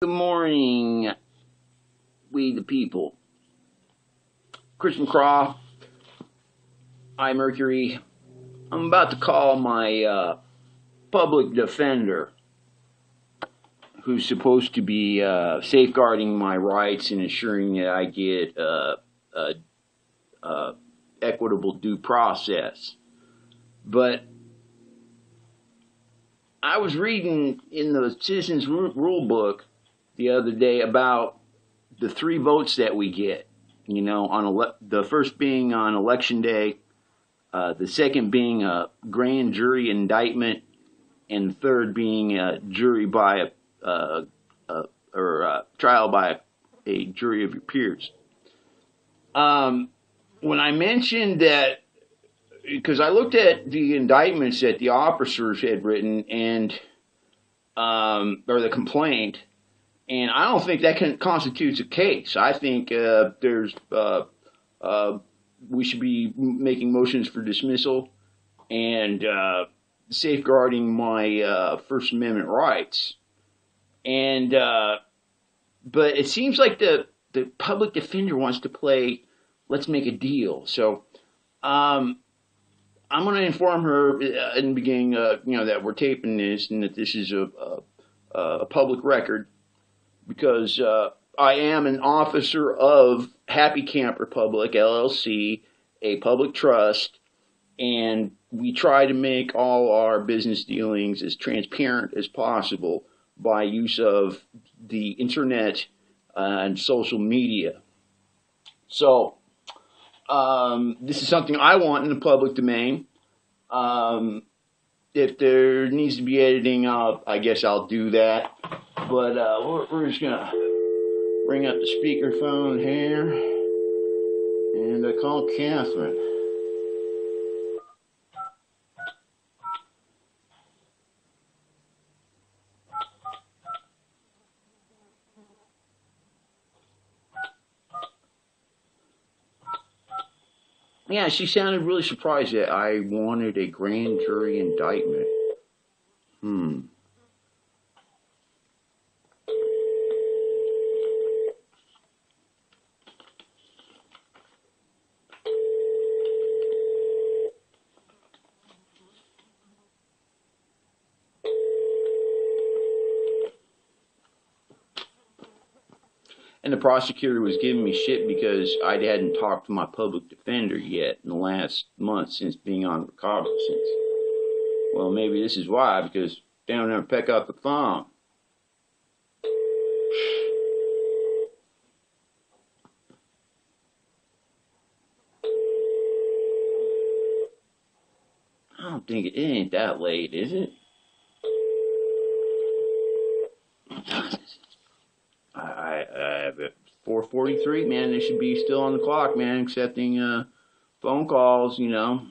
Good morning, we the people. Christian Croft, I Mercury. I'm about to call my public defender, who's supposed to be safeguarding my rights and ensuring that I get equitable due process. But I was reading in the Citizens Rule Book the other day about the 3 votes that we get. You know, on the first being on election day, the second being a grand jury indictment, and the third being a jury by trial by a jury of your peers. When I mentioned that, because I looked at the indictments that the officers had written and or the complaint, and I don't think that constitutes a case. I think we should be making motions for dismissal and safeguarding my First Amendment rights. And but it seems like the public defender wants to play let's make a deal. So I'm going to inform her in the beginning, that we're taping this and that this is a public record, because I am an officer of Happy Camp Republic, LLC, a public trust, and we try to make all our business dealings as transparent as possible by use of the internet and social media. So, this is something I want in the public domain. If there needs to be editing, I guess I'll do that. But we're just gonna bring up the speakerphone here and call Catherine. Yeah, she sounded really surprised that I wanted a grand jury indictment. And the prosecutor was giving me shit because I hadn't talked to my public defender yet in the last month since being on recognizance. Well, maybe this is why, because they don't ever pick up the phone. I don't think it ain't that late, is it? I have 4:43, man. They should be still on the clock, man, accepting phone calls. 15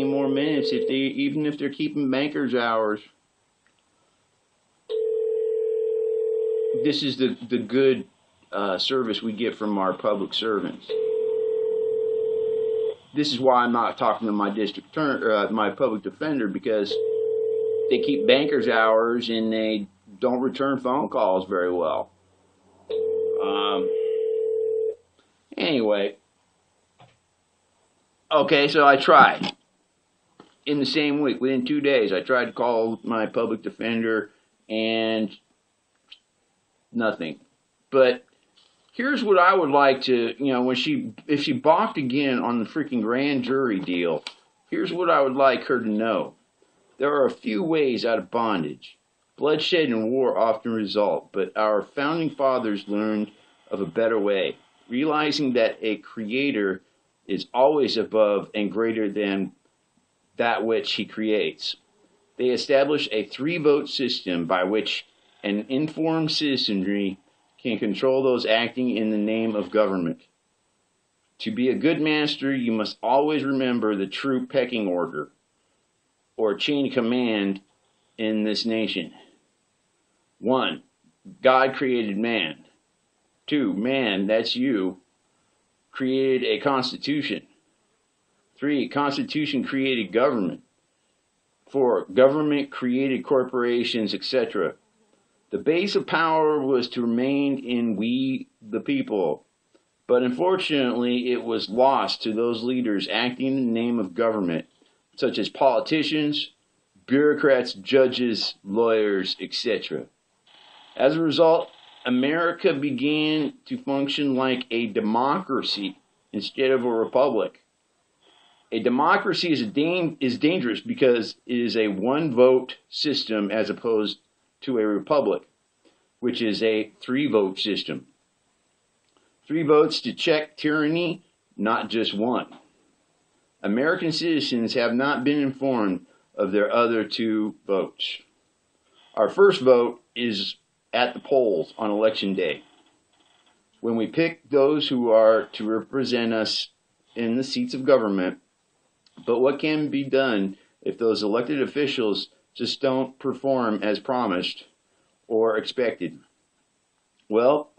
more minutes even if they're keeping bankers hours. This is the good service we get from our public servants. This is why I'm not talking to my my public defender, because they keep bankers hours and they don't return phone calls very well. Anyway. Okay, so I tried. In the same week, within 2 days, I tried to call my public defender and nothing. But here's what I would like to, if she balked again on the freaking grand jury deal, here's what I would like her to know. There are a few ways out of bondage. Bloodshed and war often result, but our founding fathers learned of a better way, realizing that a creator is always above and greater than that which he creates. They established a 3-vote system by which an informed citizenry can control those acting in the name of government. To be a good master, you must always remember the true pecking order, or chain of command in this nation. 1. God created man. 2. Man, that's you, created a constitution. 3. Constitution created government. 4. Government created corporations, etc. The base of power was to remain in we the people, but unfortunately it was lost to those leaders acting in the name of government, such as politicians, bureaucrats, judges, lawyers, etc. As a result, America began to function like a democracy instead of a republic. A democracy is dangerous because it is a one-vote system as opposed to a republic, which is a three-vote system. 3 votes to check tyranny, not just one. American citizens have not been informed of their other 2 votes. Our first vote is at the polls on election day, when we pick those who are to represent us in the seats of government. But what can be done if those elected officials just don't perform as promised or expected? Well,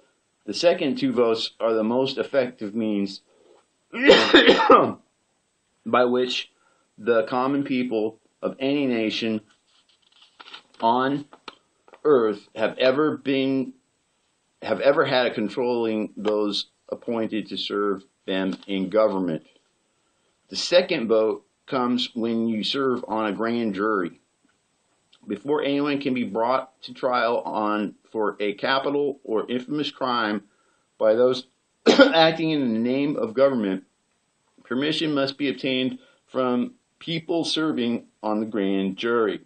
the second 2 votes are the most effective means by which the common people of any nation on earth have ever had a controlling those appointed to serve them in government. The second vote comes when you serve on a grand jury. Before anyone can be brought to trial for a capital or infamous crime by those acting in the name of government, permission must be obtained from people serving on the grand jury.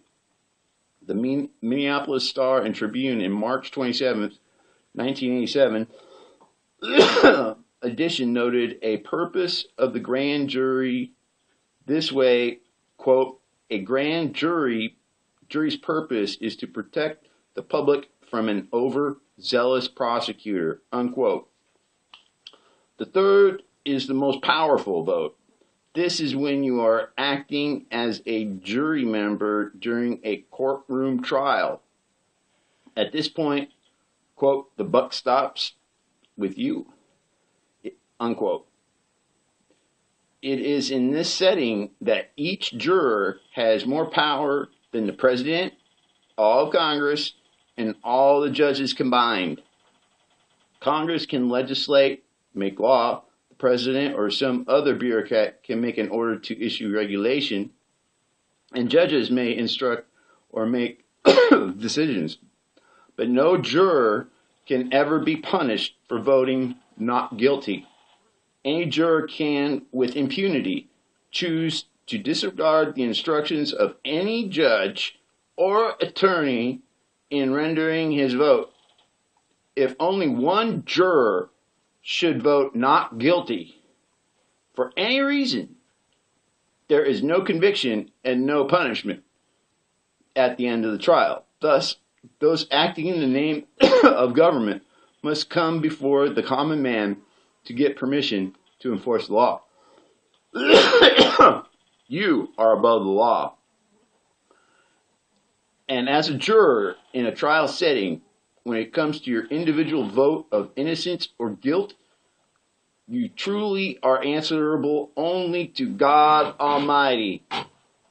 The Minneapolis Star and Tribune in March 27, 1987, edition noted a purpose of the grand jury this way, quote, a grand jury's purpose is to protect the public from an overzealous prosecutor, unquote. The third is the most powerful vote. This is when you are acting as a jury member during a courtroom trial. At this point, quote, the buck stops with you, unquote. It is in this setting that each juror has more power than the president, all of Congress, and all the judges combined. Congress can legislate, make law. The president or some other bureaucrat can make an order to issue regulation, and judges may instruct or make decisions. But no juror can ever be punished for voting not guilty. Any juror can, with impunity, choose to disregard the instructions of any judge or attorney in rendering his vote. If only one juror should vote not guilty for any reason, there is no conviction and no punishment at the end of the trial. Thus, those acting in the name of government must come before the common man to get permission to enforce the law. You are above the law. And as a juror in a trial setting, when it comes to your individual vote of innocence or guilt, you truly are answerable only to God Almighty.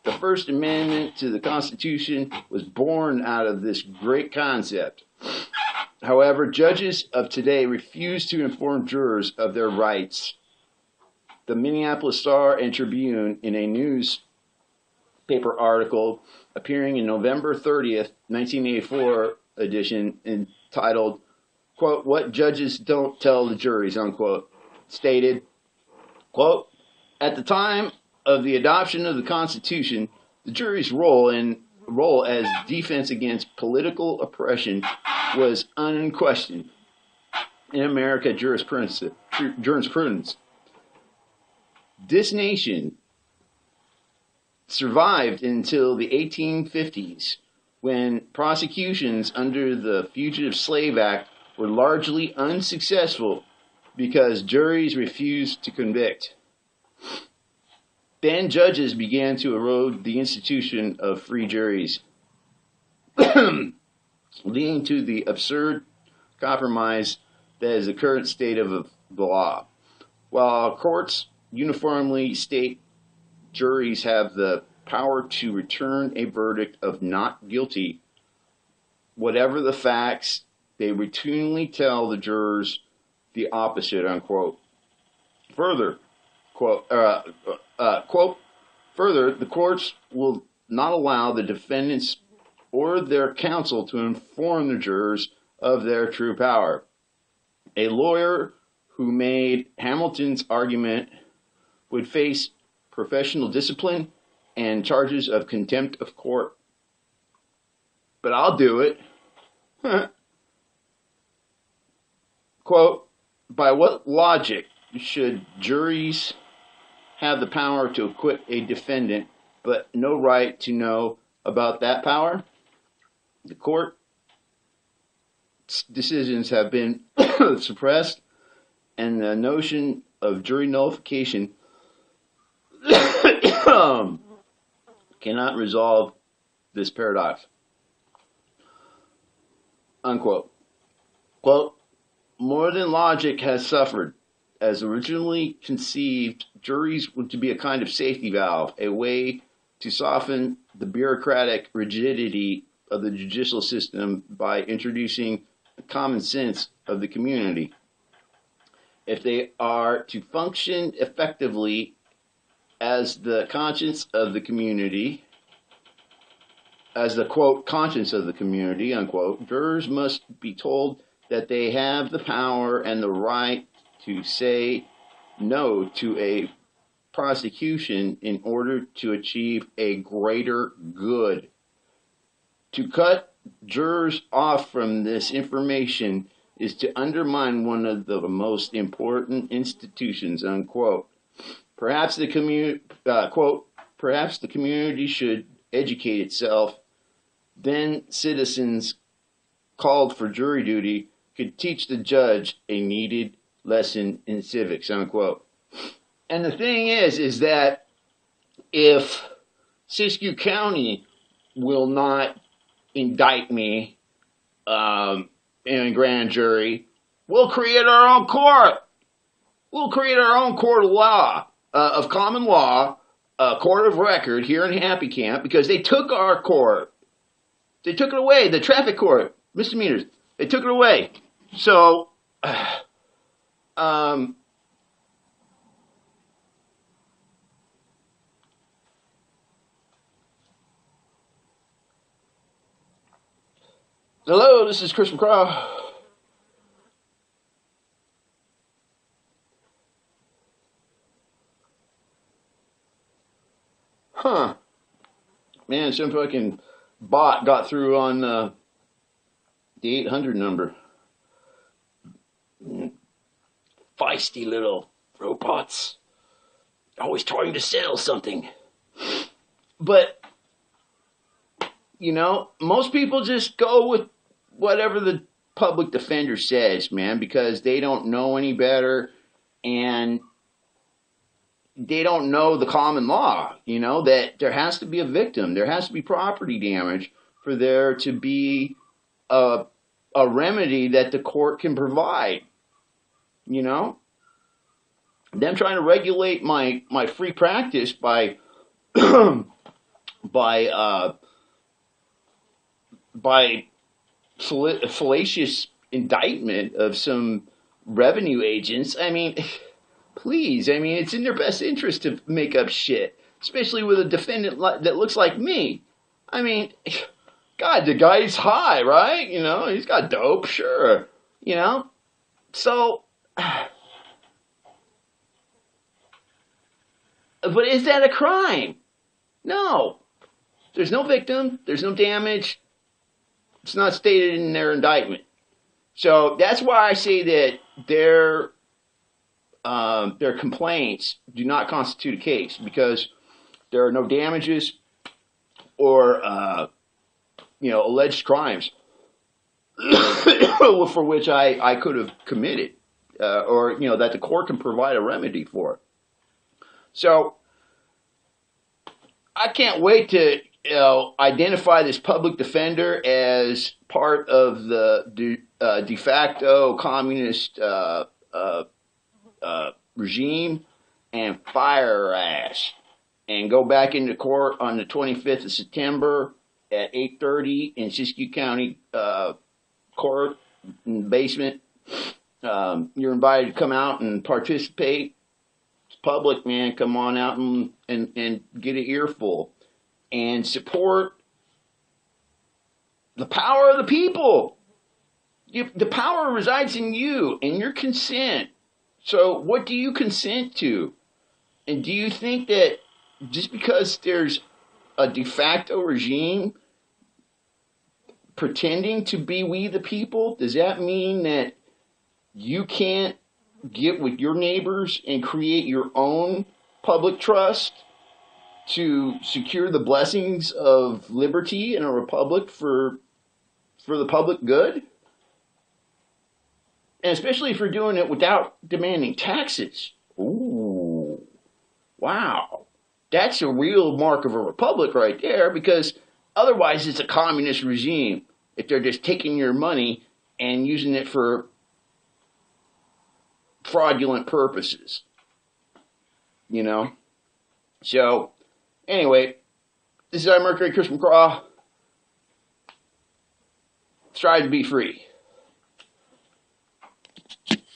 The First Amendment to the Constitution was born out of this great concept. However, judges of today refuse to inform jurors of their rights. The Minneapolis Star and Tribune, in a newspaper article appearing in November 30th, 1984 edition, entitled, quote, "What Judges Don't Tell the Juries," unquote, stated, quote, "At the time of the adoption of the Constitution, the jury's role as defense against political oppression was unquestioned in American jurisprudence. This nation survived until the 1850s, when prosecutions under the Fugitive Slave Act were largely unsuccessful because juries refused to convict. Then judges began to erode the institution of free juries, leading to the absurd compromise that is the current state of the law. While courts uniformly state juries have the power to return a verdict of not guilty, whatever the facts, they routinely tell the jurors the opposite, unquote. Further, quote, further, the courts will not allow the defendants or their counsel to inform the jurors of their true power. A lawyer who made Hamilton's argument would face professional discipline and charges of contempt of court. But I'll do it. Quote, by what logic should juries have the power to acquit a defendant but no right to know about that power? The court decisions have been suppressed, and the notion of jury nullification cannot resolve this paradox. Unquote. Quote, more than logic has suffered. As originally conceived, juries were to be a kind of safety valve, a way to soften the bureaucratic rigidity of the judicial system by introducing the common sense of the community. If they are to function effectively as the conscience of the community, as the, quote, conscience of the community, unquote, jurors must be told that they have the power and the right to say no to a prosecution in order to achieve a greater good. To cut jurors off from this information is to undermine one of the most important institutions, unquote. Perhaps the perhaps the community should educate itself. Then citizens called for jury duty could teach the judge a needed lesson in civics, unquote. And the thing is that if Siskiyou County will not indict me in a grand jury, we'll create our own court. We'll create our own court of law, of common law, a court of record here in Happy Camp, because they took our court. They took it away, the traffic court, misdemeanors. They took it away. So, hello, this is Chris McCraw. Huh. Man, some fucking bot got through on the 800 number. Feisty little robots. Always trying to sell something. But, you know, most people just go with whatever the public defender says, man, because they don't know any better and they don't know the common law, you know, that there has to be a victim. There has to be property damage for there to be a remedy that the court can provide, you know. Them trying to regulate my free practice by fallacious indictment of some revenue agents. I mean, please, I mean, it's in their best interest to make up shit, especially with a defendant that looks like me. I mean, God, the guy's high, right? You know, he's got dope, sure. You know, so, but is that a crime? No. There's no victim. There's no damage. It's not stated in their indictment. So that's why I say that their complaints do not constitute a case, because there are no damages or alleged crimes for which I could have committed, or that the court can provide a remedy for. So I can't wait to identify this public defender as part of the de facto communist regime and fire her ass and go back into court on the 25th of September at 8:30 in Siskiyou County court in the basement. You're invited to come out and participate. It's public, man. Come on out and get an earful and support the power of the people. The power resides in you and your consent. So what do you consent to? And do you think that just because there's a de facto regime pretending to be we the people, does that mean that you can't get with your neighbors and create your own public trust to secure the blessings of liberty in a republic for the public good? And especially if you're doing it without demanding taxes. Ooh, wow. That's a real mark of a republic right there, because otherwise it's a communist regime if they're just taking your money and using it for fraudulent purposes. You know? So, anyway, this is I, Mercury Chris McCraw. Strive to be free.